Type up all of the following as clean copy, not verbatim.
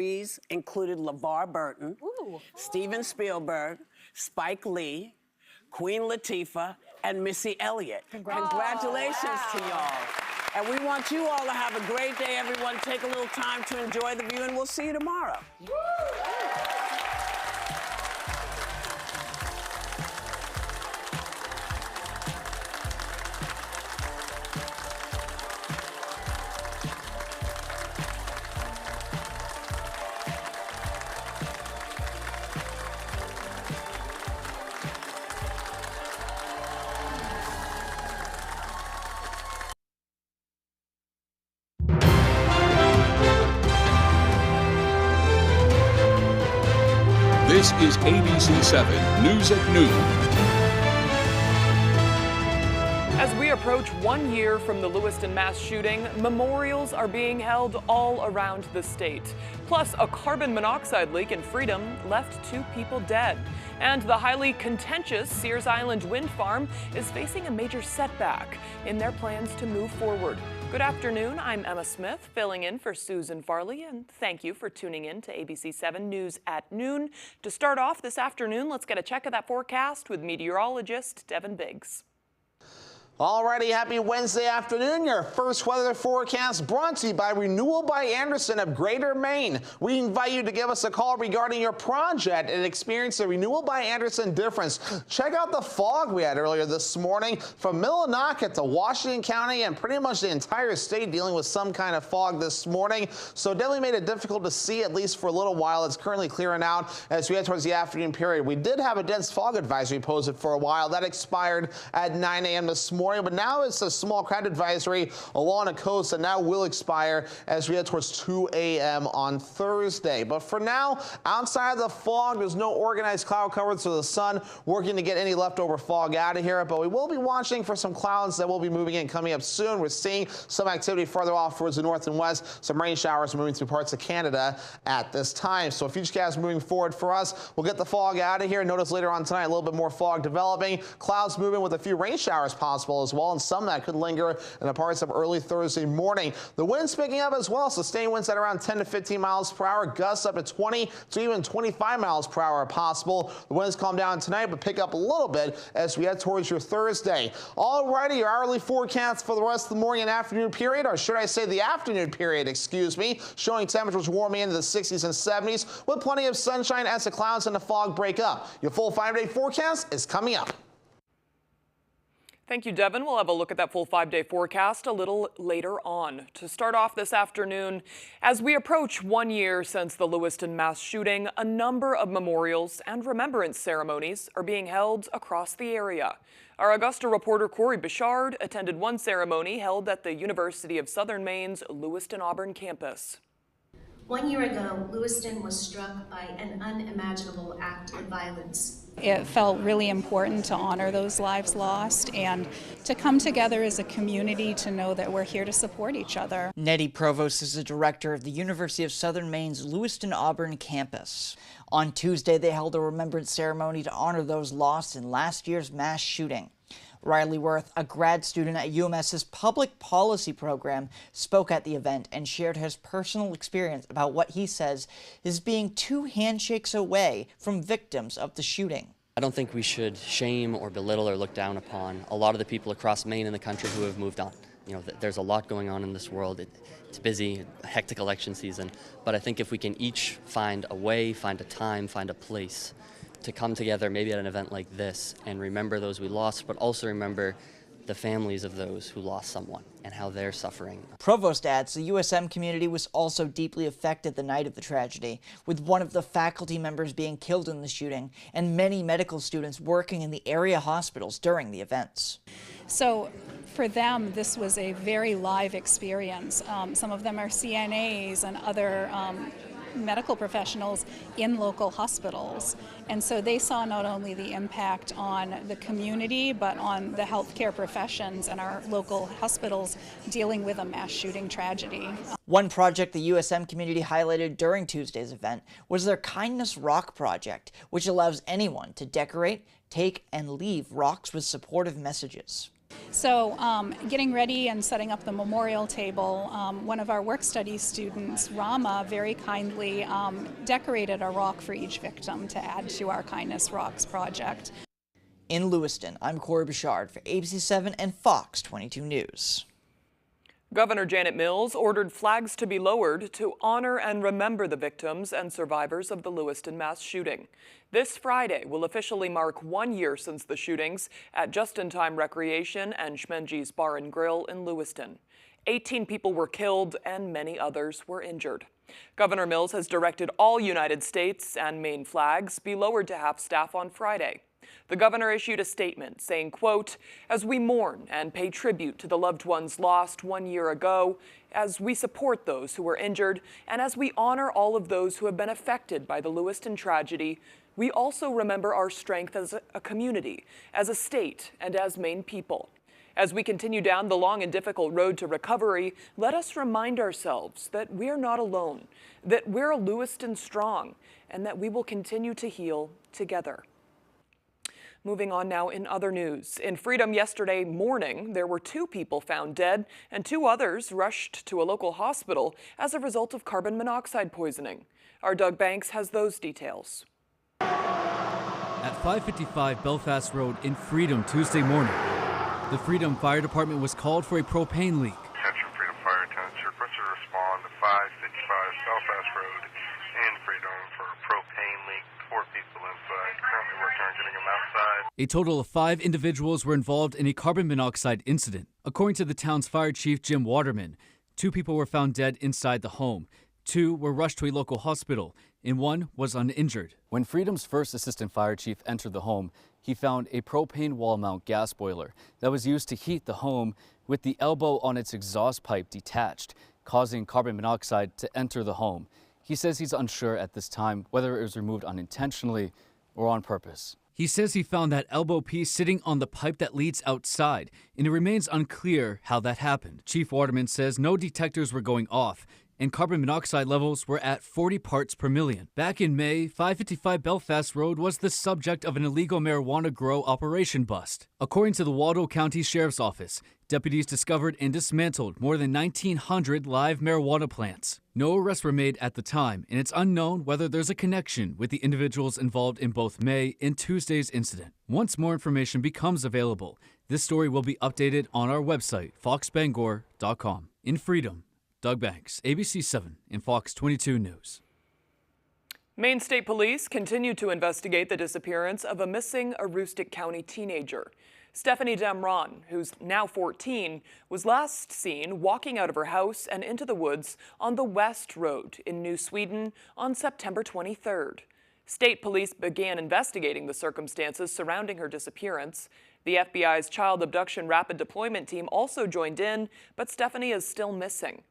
These included LeVar Burton, Steven Spielberg, Spike Lee, Queen Latifah, and Missy Elliott. Congratulations to y'all. And we want you all to have a great day, everyone. Take a little time to enjoy the view, and we'll see you tomorrow. This is ABC 7 News at Noon. As we approach 1 year from the Lewiston mass shooting, memorials are being held all around the state. Plus, a carbon monoxide leak in Freedom left 2 people dead. And the highly contentious Sears Island wind farm is facing a major setback in their plans to move forward. Good afternoon, I'm Emma Smith, filling in for Susan Farley, and thank you for tuning in to ABC 7 News at Noon. To start off this afternoon, let's get a check of that forecast with meteorologist Devin Biggs. Alrighty, happy Wednesday afternoon. Your first weather forecast brought to you by Renewal by Andersen of Greater Maine. We invite you to give us a call regarding your project and experience the Renewal by Andersen difference. Check out the fog we had earlier this morning from Millinocket to Washington County and pretty much the entire state dealing with some kind of fog this morning. So definitely made it difficult to see, at least for a little while. It's currently clearing out as we head towards the afternoon period. We did have a dense fog advisory posted for a while. That expired at 9 a.m. this morning. But now it's a small crowd advisory along the coast that now will expire as we head towards 2 a.m. on Thursday. But for now, outside of the fog, there's no organized cloud cover, so the sun working to get any leftover fog out of here. But we will be watching for some clouds that will be moving in coming up soon. We're seeing some activity farther off towards the north and west. Some rain showers moving through parts of Canada at this time. So futurecast moving forward for us. We'll get the fog out of here. Notice later on tonight a little bit more fog developing. Clouds moving with a few rain showers possible as well, and some that could linger in the parts of early Thursday morning. The wind's picking up as well. Sustained winds at around 10 to 15 miles per hour. Gusts up to 20 to even 25 miles per hour are possible. The winds calm down tonight but pick up a little bit as we head towards your Thursday. Alrighty, your hourly forecast for the rest of the morning and afternoon period, or should I say the afternoon period, excuse me, showing temperatures warming into the 60s and 70s with plenty of sunshine as the clouds and the fog break up. Your full 5-day forecast is coming up. Thank you, Devin. We'll have a look at that full 5-day forecast a little later on. To start off this afternoon, as we approach 1 year since the Lewiston mass shooting, a number of memorials and remembrance ceremonies are being held across the area. Our Augusta reporter Corey Bichard attended one ceremony held at the University of Southern Maine's Lewiston-Auburn campus. 1 year ago, Lewiston was struck by an unimaginable act of violence. It felt really important to honor those lives lost and to come together as a community to know that we're here to support each other. Nettie Provost is the director of the University of Southern Maine's Lewiston-Auburn campus. On Tuesday, they held a remembrance ceremony to honor those lost in last year's mass shooting. Riley Worth, a grad student at UMS's public policy program, spoke at the event and shared his personal experience about what he says is being 2 handshakes away from victims of the shooting. I don't think we should shame or belittle or look down upon a lot of the people across Maine and the country who have moved on. You know, there's a lot going on in this world. It's busy, a hectic election season, but I think if we can each find a way, find a time, find a place to come together, maybe at an event like this, and remember those we lost, but also remember the families of those who lost someone and how they're suffering. Provost adds the USM community was also deeply affected the night of the tragedy, with one of the faculty members being killed in the shooting and many medical students working in the area hospitals during the events. So for them, this was a very live experience. Some of them are CNAs and other medical professionals in local hospitals. And so they saw not only the impact on the community, but on the healthcare professions and our local hospitals dealing with a mass shooting tragedy. One project the USM community highlighted during Tuesday's event was their Kindness Rock project, which allows anyone to decorate, take, and leave rocks with supportive messages. So getting ready and setting up the memorial table, one of our work study students, Rama, very kindly decorated a rock for each victim to add to our Kindness Rocks project. In Lewiston, I'm Corey Bouchard for ABC7 and Fox 22 News. Governor Janet Mills ordered flags to be lowered to honor and remember the victims and survivors of the Lewiston mass shooting. This Friday will officially mark 1 year since the shootings at Just in Time Recreation and Schmenge's Bar and Grill in Lewiston. 18 people were killed and many others were injured. Governor Mills has directed all United States and Maine flags be lowered to half-staff on Friday. The governor issued a statement saying, quote, "As we mourn and pay tribute to the loved ones lost 1 year ago, as we support those who were injured, and as we honor all of those who have been affected by the Lewiston tragedy, we also remember our strength as a community, as a state, and as Maine people. As we continue down the long and difficult road to recovery, let us remind ourselves that we're not alone, that we're Lewiston strong, and that we will continue to heal together." Moving on now in other news. In Freedom yesterday morning, there were 2 people found dead and 2 others rushed to a local hospital as a result of carbon monoxide poisoning. Our Doug Banks has those details. At 555 Belfast Road in Freedom Tuesday morning, the Freedom Fire Department was called for a propane leak. Attention Freedom Fire attendants, you're requested to respond to 555 Belfast Road in Freedom for a propane leak. 4 people inside. Currently working on getting them outside. A total of 5 individuals were involved in a carbon monoxide incident. According to the town's fire chief, Jim Waterman, 2 people were found dead inside the home. 2 were rushed to a local hospital, and 1 was uninjured. When Freedom's first assistant fire chief entered the home, he found a propane wall mount gas boiler that was used to heat the home with the elbow on its exhaust pipe detached, causing carbon monoxide to enter the home. He says he's unsure at this time whether it was removed unintentionally or on purpose. He says he found that elbow piece sitting on the pipe that leads outside, and it remains unclear how that happened. Chief Waterman says no detectors were going off, and carbon monoxide levels were at 40 parts per million. Back in May, 555 Belfast Road was the subject of an illegal marijuana grow operation bust. According to the Waldo County Sheriff's Office, deputies discovered and dismantled more than 1,900 live marijuana plants. No arrests were made at the time, and it's unknown whether there's a connection with the individuals involved in both May and Tuesday's incident. Once more information becomes available, this story will be updated on our website, foxbangor.com. In Freedom, Doug Banks, ABC7 and Fox 22 News. Maine State Police continue to investigate the disappearance of a missing Aroostook County teenager. Stephanie Damron, who's now 14, was last seen walking out of her house and into the woods on the West Road in New Sweden on September 23rd. State police began investigating the circumstances surrounding her disappearance. The FBI's Child Abduction Rapid Deployment Team also joined in, but Stephanie is still missing.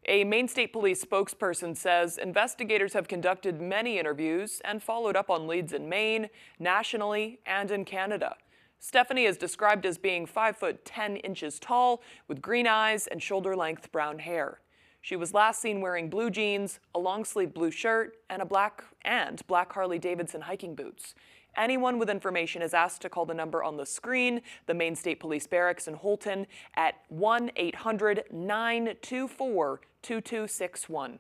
A Maine State Police spokesperson says investigators have conducted many interviews and followed up on leads in Maine, nationally, and in Canada. Stephanie is described as being 5 foot 10 inches tall with green eyes and shoulder-length brown hair. She was last seen wearing blue jeans, a long-sleeved blue shirt, and black Harley-Davidson hiking boots. Anyone with information is asked to call the number on the screen, the Maine State Police Barracks in Holton, at 1-800-924-2261.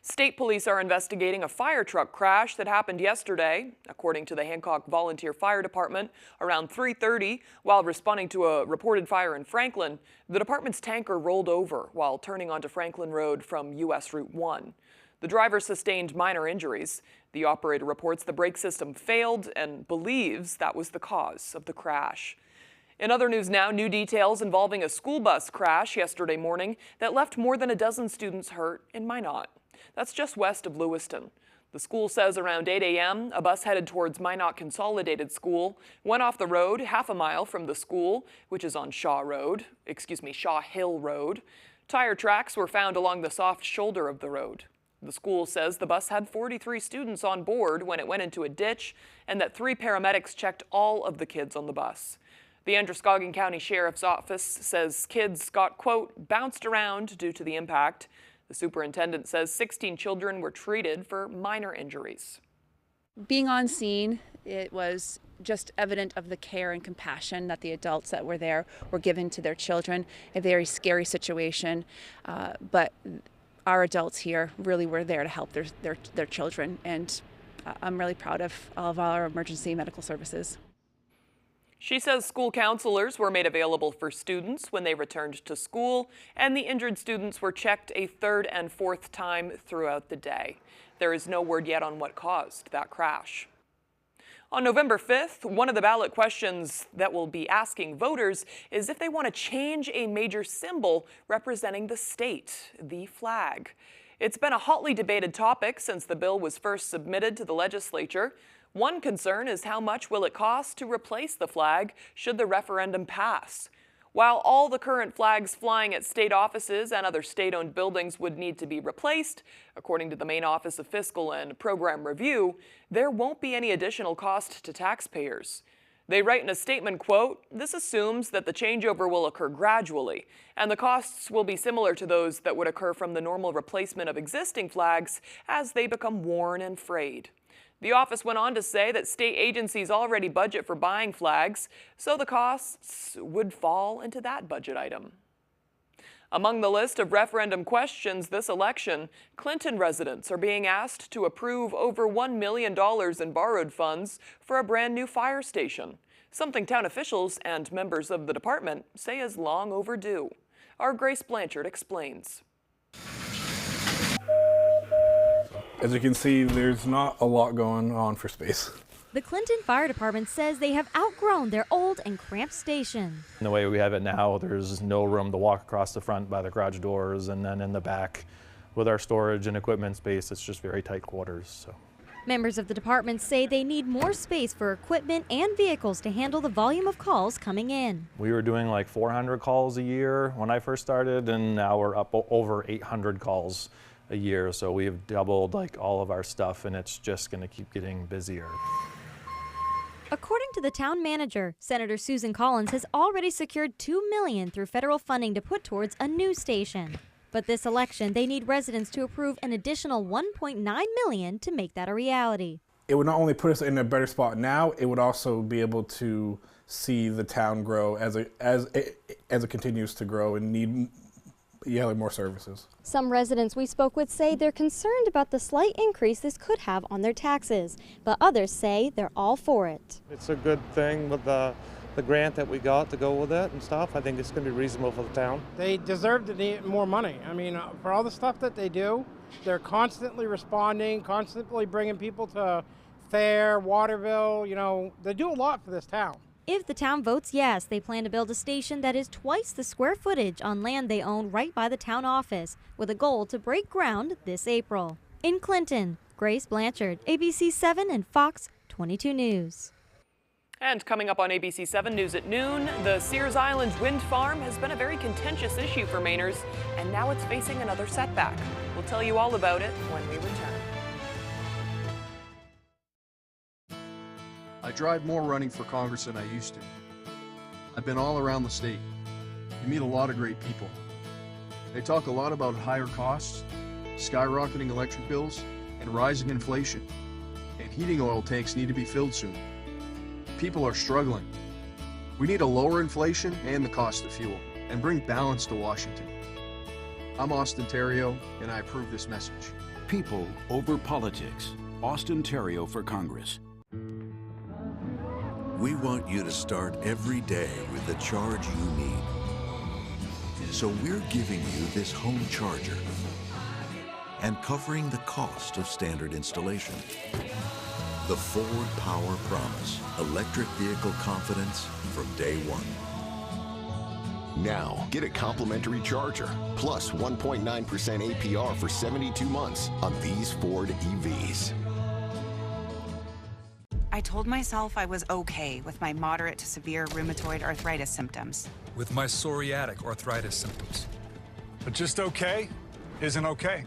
State police are investigating a fire truck crash that happened yesterday, according to the Hancock Volunteer Fire Department. Around 3:30, while responding to a reported fire in Franklin, the department's tanker rolled over while turning onto Franklin Road from U.S. Route 1. The driver sustained minor injuries. The operator reports the brake system failed and believes that was the cause of the crash. In other news now, new details involving a school bus crash yesterday morning that left more than a dozen students hurt in Minot. That's just west of Lewiston. The school says around 8 a.m., a bus headed towards Minot Consolidated School went off the road half a mile from the school, which is on Shaw Hill Road. Tire tracks were found along the soft shoulder of the road. The school says the bus had 43 students on board when it went into a ditch and that 3 paramedics checked all of the kids on the bus. The Androscoggin County Sheriff's Office says kids got, quote, bounced around due to the impact. The superintendent says 16 children were treated for minor injuries. Being on scene, it was just evident of the care and compassion that the adults that were there were giving to their children. A very scary situation, but our adults here really were there to help their children, and I'm really proud of all of our emergency medical services. She says school counselors were made available for students when they returned to school, and the injured students were checked a third and fourth time throughout the day. There is no word yet on what caused that crash. On November 5th, one of the ballot questions that will be asking voters is if they want to change a major symbol representing the state, the flag. It's been a hotly debated topic since the bill was first submitted to the legislature. One concern is how much will it cost to replace the flag should the referendum pass. While all the current flags flying at state offices and other state-owned buildings would need to be replaced, according to the Maine Office of Fiscal and Program Review, there won't be any additional cost to taxpayers. They write in a statement, quote, "This assumes that the changeover will occur gradually, and the costs will be similar to those that would occur from the normal replacement of existing flags as they become worn and frayed." The office went on to say that state agencies already budget for buying flags, so the costs would fall into that budget item. Among the list of referendum questions this election, Clinton residents are being asked to approve over $1 million in borrowed funds for a brand new fire station, something town officials and members of the department say is long overdue. Our Grace Blanchard explains. As you can see, there's not a lot going on for space. The Clinton Fire Department says they have outgrown their old and cramped station. The way we have it now, there's no room to walk across the front by the garage doors, and then in the back with our storage and equipment space, it's just very tight quarters. So. Members of the department say they need more space for equipment and vehicles to handle the volume of calls coming in. We were doing like 400 calls a year when I first started, and now we're up over 800 calls a year, so we've doubled like all of our stuff, and it's just going to keep getting busier. According to the town manager, Senator Susan Collins has already secured $2 million through federal funding to put towards a new station. But this election, they need residents to approve an additional $1.9 million to make that a reality. It would not only put us in a better spot now, it would also be able to see the town grow as it continues to grow and need more services. Some residents we spoke with say they're concerned about the slight increase this could have on their taxes, but others say they're all for it. It's a good thing with the grant that we got to go with it and stuff. I think it's going to be reasonable for the town. They deserve to need more money. I mean, for all the stuff that they do, they're constantly responding, constantly bringing people to fair, Waterville, they do a lot for this town. If the town votes yes, they plan to build a station that is twice the square footage on land they own right by the town office, with a goal to break ground this April. In Clinton, Grace Blanchard, ABC 7 and Fox 22 News. And coming up on ABC 7 News at noon, the Sears Island wind farm has been a very contentious issue for Mainers, and now it's facing another setback. We'll tell you all about it when we return. I drive more running for Congress than I used to. I've been all around the state. You meet a lot of great people. They talk a lot about higher costs, skyrocketing electric bills, and rising inflation. And heating oil tanks need to be filled soon. People are struggling. We need to lower inflation and the cost of fuel, and bring balance to Washington. I'm Austin Theriault, and I approve this message. People over politics. Austin Theriault for Congress. We want you to start every day with the charge you need. So we're giving you this home charger and covering the cost of standard installation. The Ford Power Promise, electric vehicle confidence from day one. Now, get a complimentary charger, plus 1.9% APR for 72 months on these Ford EVs. I told myself I was okay with my moderate to severe rheumatoid arthritis symptoms. With my psoriatic arthritis symptoms. But just okay isn't okay.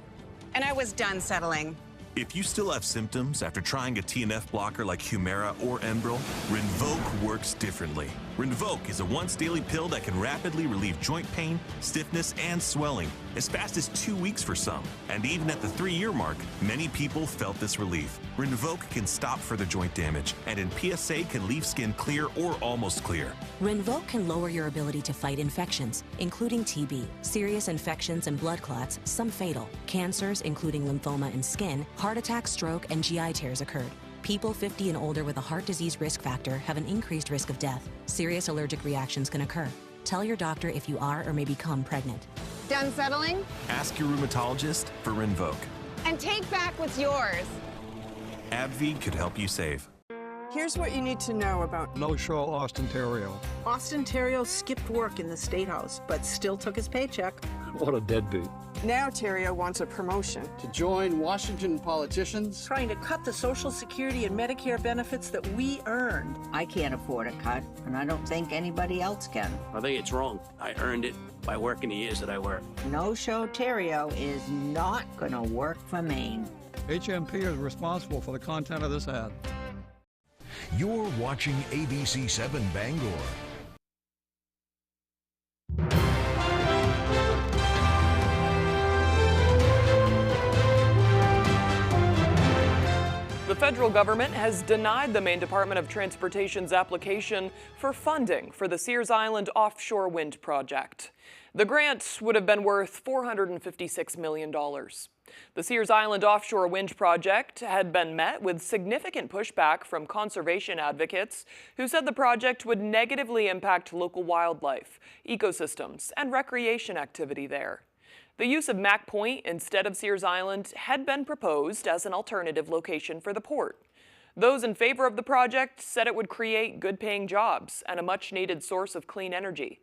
And I was done settling. If you still have symptoms after trying a TNF blocker like Humira or Enbrel, Rinvoq works differently. Rinvoq is a once-daily pill that can rapidly relieve joint pain, stiffness, and swelling as fast as 2 weeks for some. And even at the 3-year mark, many people felt this relief. Rinvoq can stop further joint damage, and in PSA can leave skin clear or almost clear. Rinvoq can lower your ability to fight infections, including TB, serious infections and blood clots, some fatal. Cancers, including lymphoma and skin, heart attack, stroke, and GI tears occurred. People 50 and older with a heart disease risk factor have an increased risk of death. Serious allergic reactions can occur. Tell your doctor if you are or may become pregnant. Done settling? Ask your rheumatologist for Rinvoq. And take back what's yours. AbbVie could help you save. Here's what you need to know about no-show Austin Terrio. Austin Terrio skipped work in the State House, but still took his paycheck. What a deadbeat. Now Terrio wants a promotion. To join Washington politicians Trying to cut the Social Security and Medicare benefits that we earned. I can't afford a cut, and I don't think anybody else can. I think it's wrong. I earned it by working the years that I worked. No-show Terrio is not going to work for Maine. HMP is responsible for the content of this ad. You're watching ABC 7 Bangor. The federal government has denied the Maine Department of Transportation's application for funding for the Sears Island offshore wind project. The grant would have been worth $456 million. The Sears Island offshore wind project had been met with significant pushback from conservation advocates who said the project would negatively impact local wildlife, ecosystems, and recreation activity there. The use of Mack Point instead of Sears Island had been proposed as an alternative location for the port. Those in favor of the project said it would create good-paying jobs and a much-needed source of clean energy.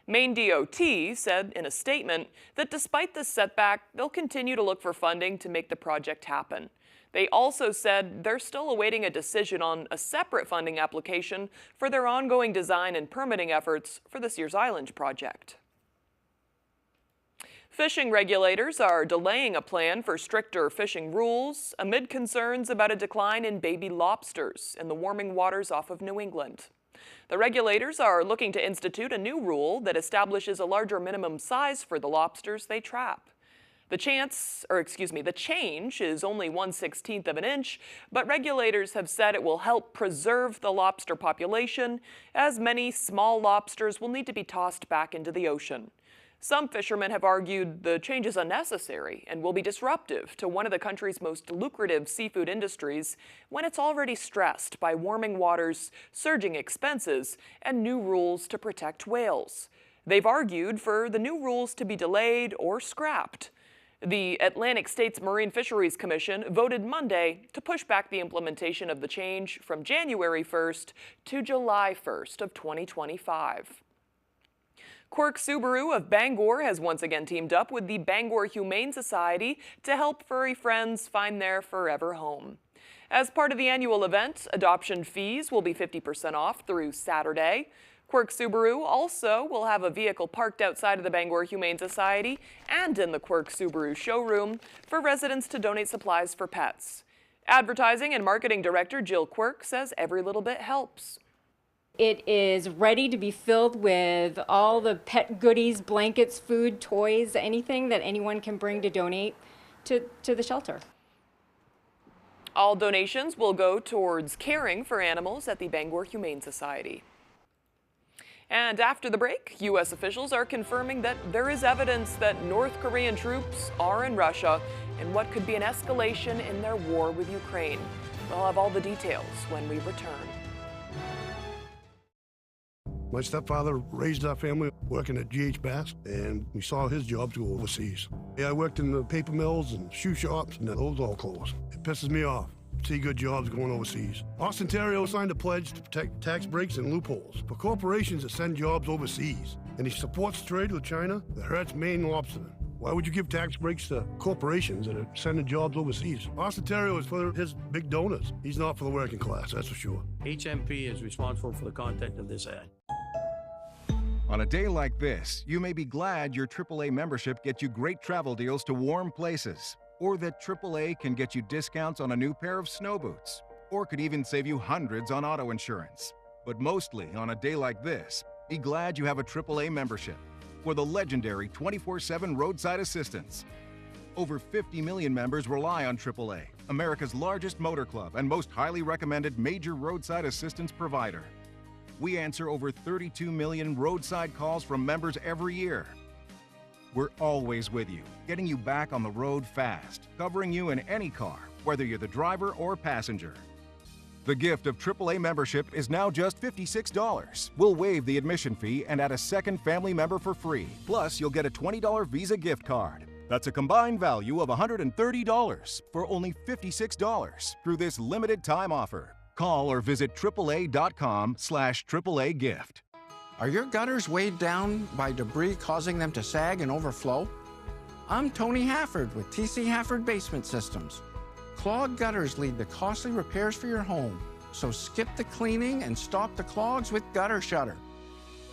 Maine DOT said in a statement that despite this setback, they'll continue to look for funding to make the project happen. They also said they're still awaiting a decision on a separate funding application for their ongoing design and permitting efforts for the Sears Island project. Fishing regulators are delaying a plan for stricter fishing rules amid concerns about a decline in baby lobsters in the warming waters off of New England. The regulators are looking to institute a new rule that establishes a larger minimum size for the lobsters they trap. The change is only 1/16 of an inch, but regulators have said it will help preserve the lobster population, as many small lobsters will need to be tossed back into the ocean. Some fishermen have argued the change is unnecessary and will be disruptive to one of the country's most lucrative seafood industries when it's already stressed by warming waters, surging expenses, and new rules to protect whales. They've argued for the new rules to be delayed or scrapped. The Atlantic States Marine Fisheries Commission voted Monday to push back the implementation of the change from January 1st to July 1st of 2025. Quirk Subaru of Bangor has once again teamed up with the Bangor Humane Society to help furry friends find their forever home. As part of the annual event, adoption fees will be 50% off through Saturday. Quirk Subaru also will have a vehicle parked outside of the Bangor Humane Society and in the Quirk Subaru showroom for residents to donate supplies for pets. Advertising and Marketing Director Jill Quirk says every little bit helps. It is ready to be filled with all the pet goodies, blankets, food, toys, anything that anyone can bring to donate to the shelter. All donations will go towards caring for animals at the Bangor Humane Society. And after the break, U.S. officials are confirming that there is evidence that North Korean troops are in Russia in what could be an escalation in their war with Ukraine. We'll have all the details when we return. My stepfather raised our family working at G.H. Bass, and we saw his jobs go overseas. Yeah, I worked in the paper mills and shoe shops, and those all closed. It pisses me off to see good jobs going overseas. Austin Terrio signed a pledge to protect tax breaks and loopholes for corporations that send jobs overseas, and he supports trade with China that hurts Maine lobstermen. Why would you give tax breaks to corporations that are sending jobs overseas? Austin Terrio is for his big donors. He's not for the working class, that's for sure. HMP is responsible for the content of this ad. On a day like this, you may be glad your AAA membership gets you great travel deals to warm places, or that AAA can get you discounts on a new pair of snow boots, or could even save you hundreds on auto insurance. But mostly, on a day like this, be glad you have a AAA membership for the legendary 24/7 roadside assistance. Over 50 million members rely on AAA, America's largest motor club and most highly recommended major roadside assistance provider. We answer over 32 million roadside calls from members every year. We're always with you, getting you back on the road fast, covering you in any car, whether you're the driver or passenger. The gift of AAA membership is now just $56. We'll waive the admission fee and add a second family member for free. Plus, you'll get a $20 Visa gift card. That's a combined value of $130 for only $56 through this limited time offer. Call or visit AAA.com/AAA gift. Are your gutters weighed down by debris causing them to sag and overflow? I'm Tony Hafford with TC Hafford Basement Systems. Clogged gutters lead to costly repairs for your home, so skip the cleaning and stop the clogs with Gutter Shutter.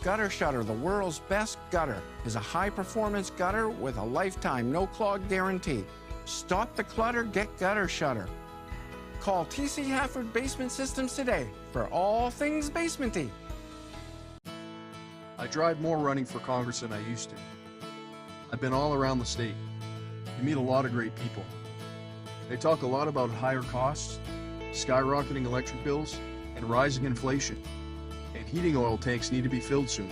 Gutter Shutter, the world's best gutter, is a high-performance gutter with a lifetime no-clog guarantee. Stop the clutter, get Gutter Shutter. Call TC Hafford Basement Systems today for all things basementy. I drive more running for Congress than I used to. I've been all around the state. You meet a lot of great people. They talk a lot about higher costs, skyrocketing electric bills, and rising inflation. And heating oil tanks need to be filled soon.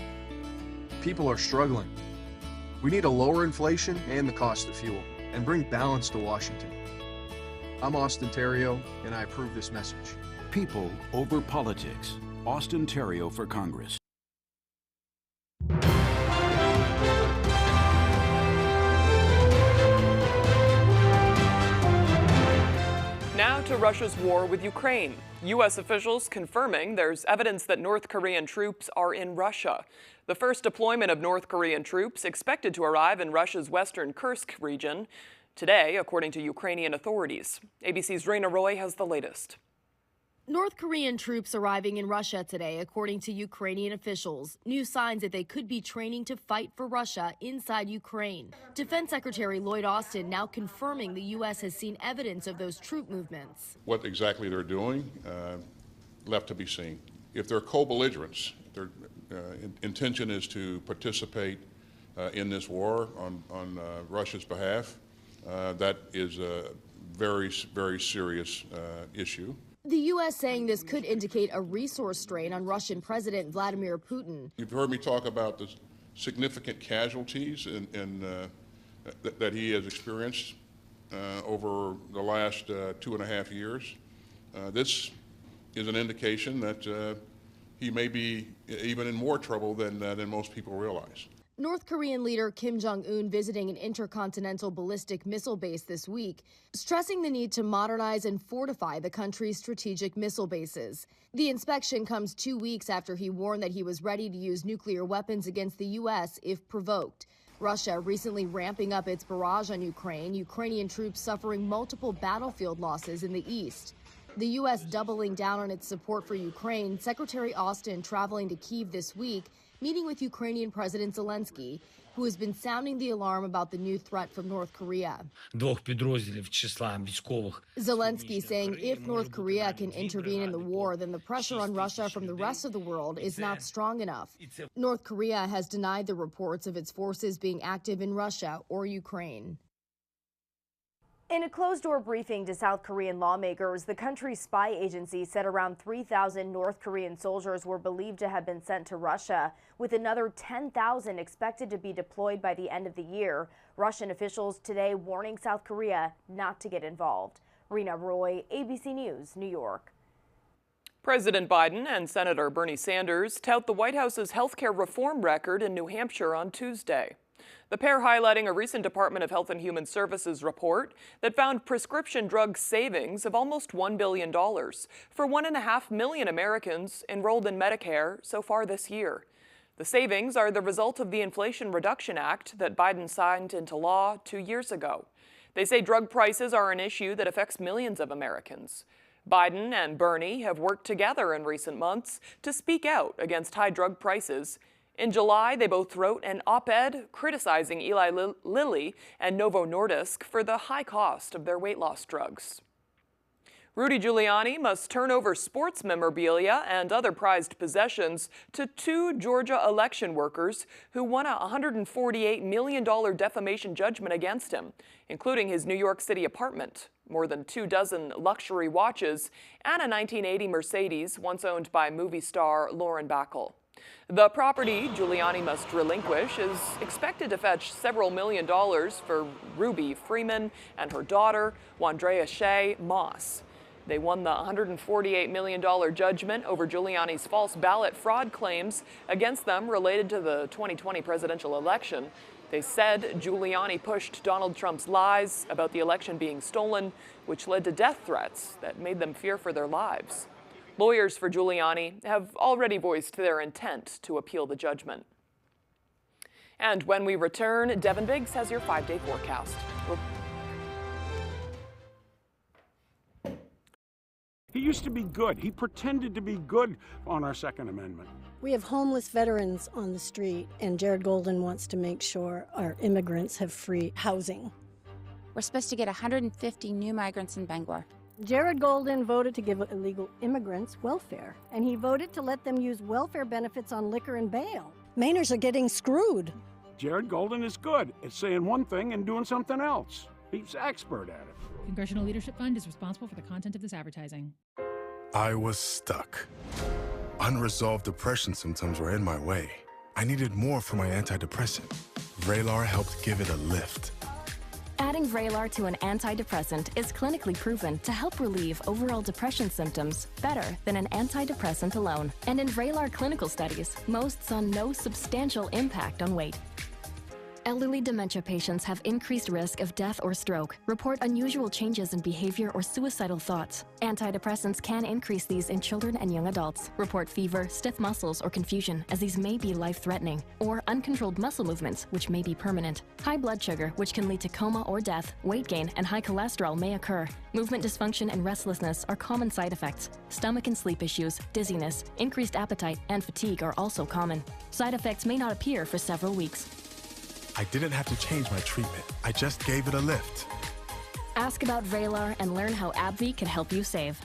People are struggling. We need to lower inflation and the cost of fuel and bring balance to Washington. I'm Austin Theriault, and I approve this message. People over politics. Austin Theriault for Congress. Now to Russia's war with Ukraine. U.S. officials confirming there's evidence that North Korean troops are in Russia. The first deployment of North Korean troops expected to arrive in Russia's western Kursk region today, according to Ukrainian authorities. ABC's Raina Roy has the latest. North Korean troops arriving in Russia today, according to Ukrainian officials. New signs that they could be training to fight for Russia inside Ukraine. Defense Secretary Lloyd Austin now confirming the U.S. has seen evidence of those troop movements. What exactly they're doing, left to be seen. If they're co-belligerents, their intention is to participate in this war on Russia's behalf, that is a very, very serious issue. The U.S. saying this could indicate a resource strain on Russian President Vladimir Putin. You've heard me talk about the significant casualties that he has experienced over the last 2.5 years. This is an indication that he may be even in more trouble than most people realize. North Korean leader Kim Jong-un visiting an intercontinental ballistic missile base this week, stressing the need to modernize and fortify the country's strategic missile bases. The inspection comes 2 weeks after he warned that he was ready to use nuclear weapons against the U.S. if provoked. Russia recently ramping up its barrage on Ukraine, Ukrainian troops suffering multiple battlefield losses in the east. The U.S. doubling down on its support for Ukraine, Secretary Austin traveling to Kyiv this week, meeting with Ukrainian President Zelensky, who has been sounding the alarm about the new threat from North Korea. Zelensky saying if North Korea can intervene in the war, then the pressure on Russia from the rest of the world is not strong enough. North Korea has denied the reports of its forces being active in Russia or Ukraine. In a closed-door briefing to South Korean lawmakers, the country's spy agency said around 3,000 North Korean soldiers were believed to have been sent to Russia, with another 10,000 expected to be deployed by the end of the year. Russian officials today warning South Korea not to get involved. Rena Roy, ABC News, New York. President Biden and Senator Bernie Sanders tout the White House's healthcare reform record in New Hampshire on Tuesday. The pair highlighting a recent Department of Health and Human Services report that found prescription drug savings of almost $1 billion for 1.5 million Americans enrolled in Medicare so far this year. The savings are the result of the Inflation Reduction Act that Biden signed into law 2 years ago. They say drug prices are an issue that affects millions of Americans. Biden and Bernie have worked together in recent months to speak out against high drug prices. In July, they both wrote an op-ed criticizing Eli Lilly and Novo Nordisk for the high cost of their weight loss drugs. Rudy Giuliani must turn over sports memorabilia and other prized possessions to 2 Georgia election workers who won a $148 million defamation judgment against him, including his New York City apartment, more than 24 luxury watches, and a 1980 Mercedes once owned by movie star Lauren Bacall. The property Giuliani must relinquish is expected to fetch several $1 million for Ruby Freeman and her daughter, Wandrea Shea Moss. They won the $148 million judgment over Giuliani's false ballot fraud claims against them related to the 2020 presidential election. They said Giuliani pushed Donald Trump's lies about the election being stolen, which led to death threats that made them fear for their lives. Lawyers for Giuliani have already voiced their intent to appeal the judgment. And when we return, Devin Biggs has your 5-day forecast. He used to be good. He pretended to be good on our Second Amendment. We have homeless veterans on the street, and Jared Golden wants to make sure our immigrants have free housing. We're supposed to get 150 new migrants in Bangor. Jared Golden voted to give illegal immigrants welfare, and he voted to let them use welfare benefits on liquor and bail. Mainers are getting screwed. Jared Golden is good at saying one thing and doing something else. He's expert at it. Congressional Leadership Fund is responsible for the content of this advertising. I was stuck. Unresolved depression symptoms were in my way. I needed more from my antidepressant. Vraylar helped give it a lift. Adding Vraylar to an antidepressant is clinically proven to help relieve overall depression symptoms better than an antidepressant alone. And in Vraylar clinical studies, most saw no substantial impact on weight. Elderly dementia patients have increased risk of death or stroke, report unusual changes in behavior or suicidal thoughts. Antidepressants can increase these in children and young adults, report fever, stiff muscles, or confusion, as these may be life-threatening, or uncontrolled muscle movements, which may be permanent. High blood sugar, which can lead to coma or death, weight gain, and high cholesterol may occur. Movement dysfunction and restlessness are common side effects. Stomach and sleep issues, dizziness, increased appetite, and fatigue are also common. Side effects may not appear for several weeks. I didn't have to change my treatment. I just gave it a lift. Ask about Vraylar and learn how AbbVie can help you save.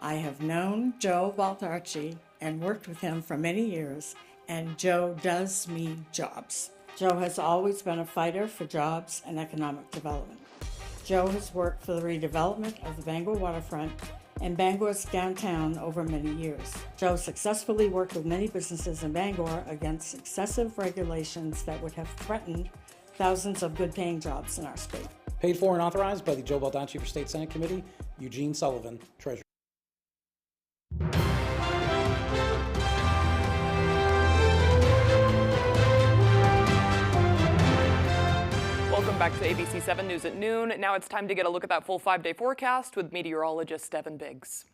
I have known Joe Baltarci and worked with him for many years, and Joe does mean jobs. Joe has always been a fighter for jobs and economic development. Joe has worked for the redevelopment of the Bangor waterfront and Bangor's downtown over many years. Joe successfully worked with many businesses in Bangor against excessive regulations that would have threatened thousands of good-paying jobs in our state. Paid for and authorized by the Joe Baldacci for State Senate Committee, Eugene Sullivan, Treasurer. Welcome back to ABC 7 News at noon. Now it's time to get a look at that full 5-day forecast with meteorologist Devin Biggs.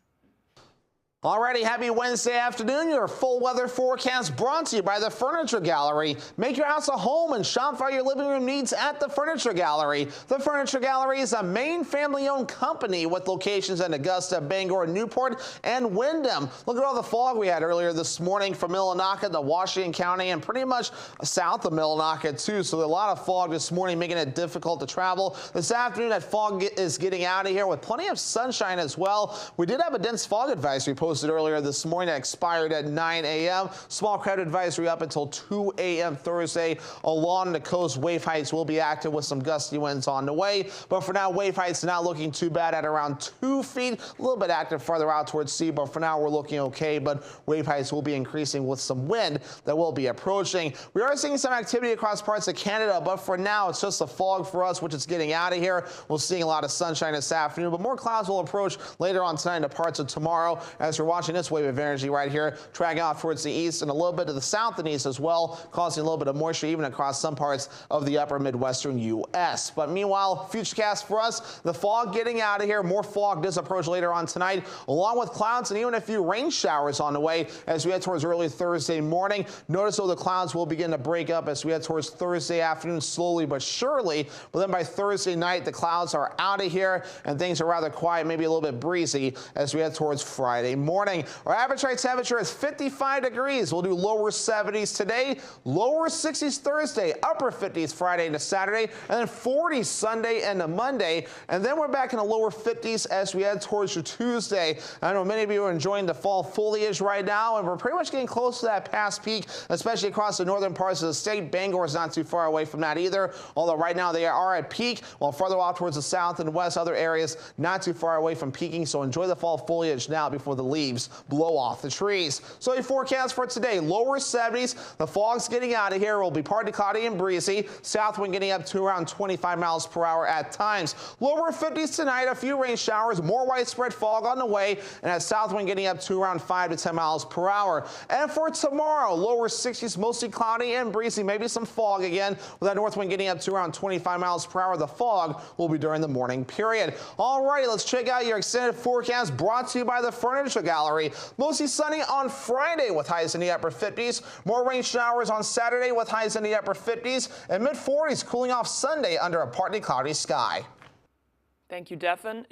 Alrighty, happy Wednesday afternoon. Your full weather forecast brought to you by the Furniture Gallery. Make your house a home and shop for your living room needs at the Furniture Gallery. The Furniture Gallery is a Maine family-owned company with locations in Augusta, Bangor, Newport, and Windham. Look at all the fog we had earlier this morning from Millinocket to Washington County and pretty much south of Millinocket too. So a lot of fog this morning, making it difficult to travel. This afternoon, that fog is getting out of here with plenty of sunshine as well. We did have a dense fog advisory posted earlier this morning that expired at 9 a.m. Small crowd advisory up until 2 a.m. Thursday. Along the coast, wave heights will be active with some gusty winds on the way. But for now, wave heights not looking too bad at around 2 feet. A little bit active farther out towards sea, but for now we're looking okay. But wave heights will be increasing with some wind that will be approaching. We are seeing some activity across parts of Canada, but for now it's just a fog for us, which is getting out of here. We're seeing a lot of sunshine this afternoon, but more clouds will approach later on tonight into parts of tomorrow as we're watching this wave of energy right here tracking off towards the east and a little bit to the south and east as well, causing a little bit of moisture even across some parts of the upper Midwestern U.S. But meanwhile, futurecast for us, the fog getting out of here. More fog does approach later on tonight, along with clouds and even a few rain showers on the way as we head towards early Thursday morning. Notice though the clouds will begin to break up as we head towards Thursday afternoon slowly but surely. But then by Thursday night, the clouds are out of here and things are rather quiet, maybe a little bit breezy as we head towards Friday morning. morning. Our average night temperature is 55 degrees. We'll do lower 70s today, lower 60s Thursday, upper 50s Friday to Saturday, and then 40s Sunday and Monday. And then we're back in the lower 50s as we head towards your Tuesday. I know many of you are enjoying the fall foliage right now, and we're pretty much getting close to that past peak, especially across the northern parts of the state. Bangor is not too far away from that either, although right now they are at peak, while farther off towards the south and west, other areas not too far away from peaking. So enjoy the fall foliage now before the leaves blow off the trees. So your forecast for today, lower 70s. The fog's getting out of here. It will be partly cloudy and breezy. South wind getting up to around 25 miles per hour at times. Lower 50s tonight, a few rain showers, more widespread fog on the way, and that south wind getting up to around 5 to 10 miles per hour. And for tomorrow, lower 60s, mostly cloudy and breezy, maybe some fog again, with that north wind getting up to around 25 miles per hour. The fog will be during the morning period. All righty, let's check out your extended forecast brought to you by the Furniture Gallery. Mostly sunny on Friday with highs in the upper 50s. More rain showers on Saturday with highs in the upper 50s, and mid-40s cooling off Sunday under a partly cloudy sky. Thank you, Devin.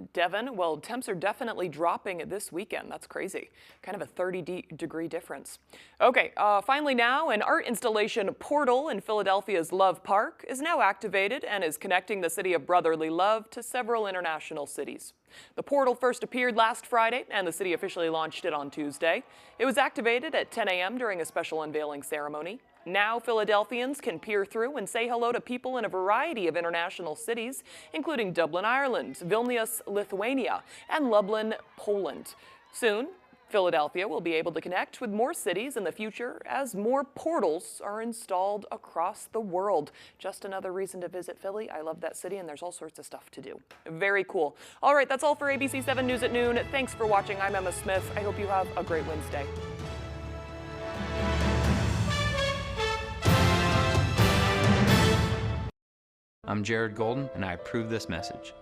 Well, temps are definitely dropping this weekend. That's crazy. Kind of a 30-degree difference. Okay, finally now, an art installation portal in Philadelphia's Love Park is now activated and is connecting the city of brotherly love to several international cities. The portal first appeared last Friday, and the city officially launched it on Tuesday. It was activated at 10 a.m. during a special unveiling ceremony. Now Philadelphians can peer through and say hello to people in a variety of international cities, including Dublin, Ireland, Vilnius, Lithuania, and Lublin, Poland. Soon, Philadelphia will be able to connect with more cities in the future as more portals are installed across the world. Just another reason to visit Philly. I love that city, and there's all sorts of stuff to do. Very cool. All right, that's all for ABC 7 News at noon. Thanks for watching. I'm Emma Smith. I hope you have a great Wednesday. I'm Jared Golden, and I approve this message.